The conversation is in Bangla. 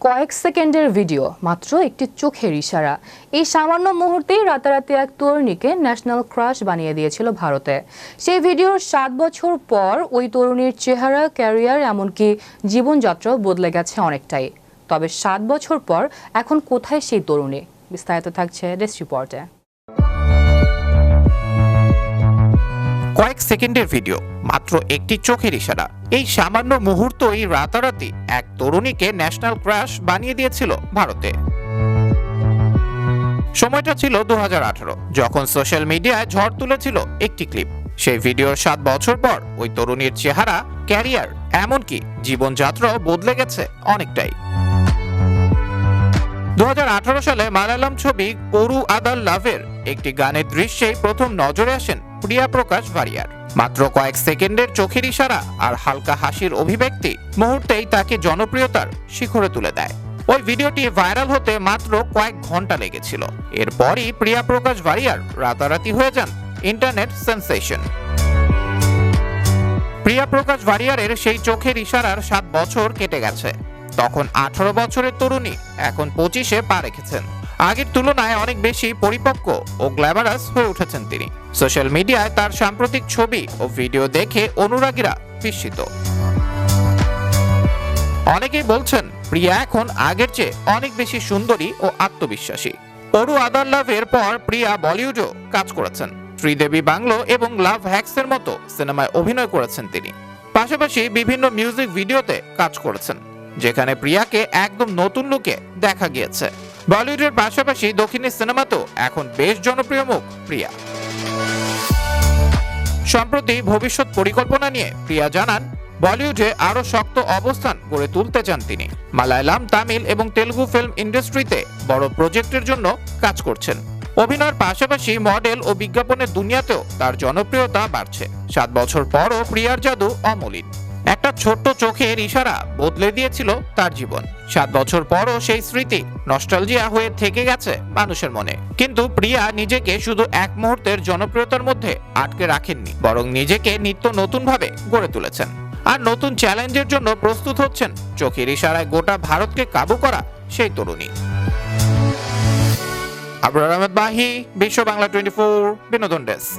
কয়েক সেকেন্ডের ভিডিও, মাত্র একটি চোখের ইশারা। এই সামান্য মুহূর্তেই রাতারাতি এক তরুণীকে ন্যাশনাল ক্রাশ বানিয়ে দিয়েছিল ভারতে। সেই ভিডিওর 7 বছর পর ওই তরুণীর চেহারা, ক্যারিয়ার, এমনকি জীবনযাত্রাও বদলে গেছে অনেকটাই। তবে 7 বছর পর এখন কোথায় সেই তরুণী? বিস্তারিত থাকছে ডেস্ক রিপোর্টে। কয়েক সেকেন্ডের ভিডিও, মাত্র একটি চোখের ইশারা। এই সামান্য মুহূর্তই রাতারাতি এক তরুণীকে ন্যাশনাল ক্রাশ বানিয়ে দিয়েছিল ভারতে। সময়টা ছিল 2018, যখন সোশ্যাল মিডিয়ায় ঝড় তুলেছিল একটি ক্লিপ। সেই ভিডিওর 7 বছর পর ওই তরুণীর চেহারা, ক্যারিয়ার, এমনকি জীবনযাত্রাও বদলে গেছে অনেকটাই। 2018 সালে মালায়ালাম ছবি ওরু আদার লাভের একটি গানের দৃশ্যেই প্রথম নজরে আসেন প্রিয়া প্রকাশ ভারিয়ার। মাত্র কয়েক সেকেন্ডের চোখের ইশারা আর হালকা হাসির অভিব্যক্তি মুহূর্তেই তাকে জনপ্রিয়তার শিখরে তুলে দেয়। ওই ভিডিওটি ভাইরাল হতে মাত্র কয়েক ঘন্টা লেগেছিল। এরপরই প্রিয়া প্রকাশ ভারিয়ার রাতারাতি হয়ে যান ইন্টারনেট সেন্সেশন। প্রিয়া প্রকাশ ভারিয়ারের সেই চোখের ইশারার 7 বছর কেটে গেছে। তখন 18 বছরের তরুণী, এখন 25-এ পা রেখেছেন। আগের তুলনায় অনেক বেশি পরিপক্ক ও গ্ল্যামারাস হয়ে উঠেছেন তিনি। সোশ্যাল মিডিয়ায় তার সাম্প্রতিক ছবি ও ভিডিও দেখে অনুরাগীরা বিস্মিত। অনেকেই বলছেন প্রিয়া এখন আগের চেয়ে অনেক বেশি সুন্দরী ও আত্মবিশ্বাসী। ওরু আদার লাভের পর প্রিয়া বলিউডেও কাজ করেছেন। শ্রীদেবী বাংলো এবং লাভ হ্যাক্সের মতো সিনেমায় অভিনয় করেছেন তিনি। পাশাপাশি বিভিন্ন মিউজিক ভিডিওতে কাজ করেছেন, যেখানে প্রিয়াকে একদম নতুন লুকে দেখা গিয়েছে। বলিউডের পাশাপাশি দক্ষিণী সিনেমাতেও এখন বেশ জনপ্রিয় মুখ প্রিয়া। সম্প্রতি ভবিষ্যৎ পরিকল্পনা নিয়ে প্রিয়া জানান, বলিউডে আরো শক্ত অবস্থান গড়ে তুলতে চান তিনি। মালায়ালাম, তামিল এবং তেলুগু ফিল্ম ইন্ডাস্ট্রিতে বড় প্রজেক্টের জন্য কাজ করছেন। অভিনয়ের পাশাপাশি মডেল ও বিজ্ঞাপনের দুনিয়াতেও তার জনপ্রিয়তা বাড়ছে। 7 বছর পরও প্রিয়ার জাদু অমলিন। একটা ছোট্ট চোখের ইশারা বদলে দিয়েছিল তার জীবন। 7 বছর পরও সেই স্মৃতি নস্টালজিয়া হয়ে থেকে গেছে মানুষের মনে। কিন্তু প্রিয়া নিজেকে শুধু এক মুহূর্তের জনপ্রিয়তার মধ্যে আটকে রাখেননি, বরং নিজেকে নিত্য নতুনভাবে গড়ে তুলেছেন। আর নতুন চ্যালেঞ্জের জন্য প্রস্তুত হচ্ছেন চোখের ইশারায় গোটা ভারতকে কাবু করা সেই তরুণী। আবরার আহমেদ মাহি, বিশ্ব বাংলা 24, বিনোদন ডেস্ক।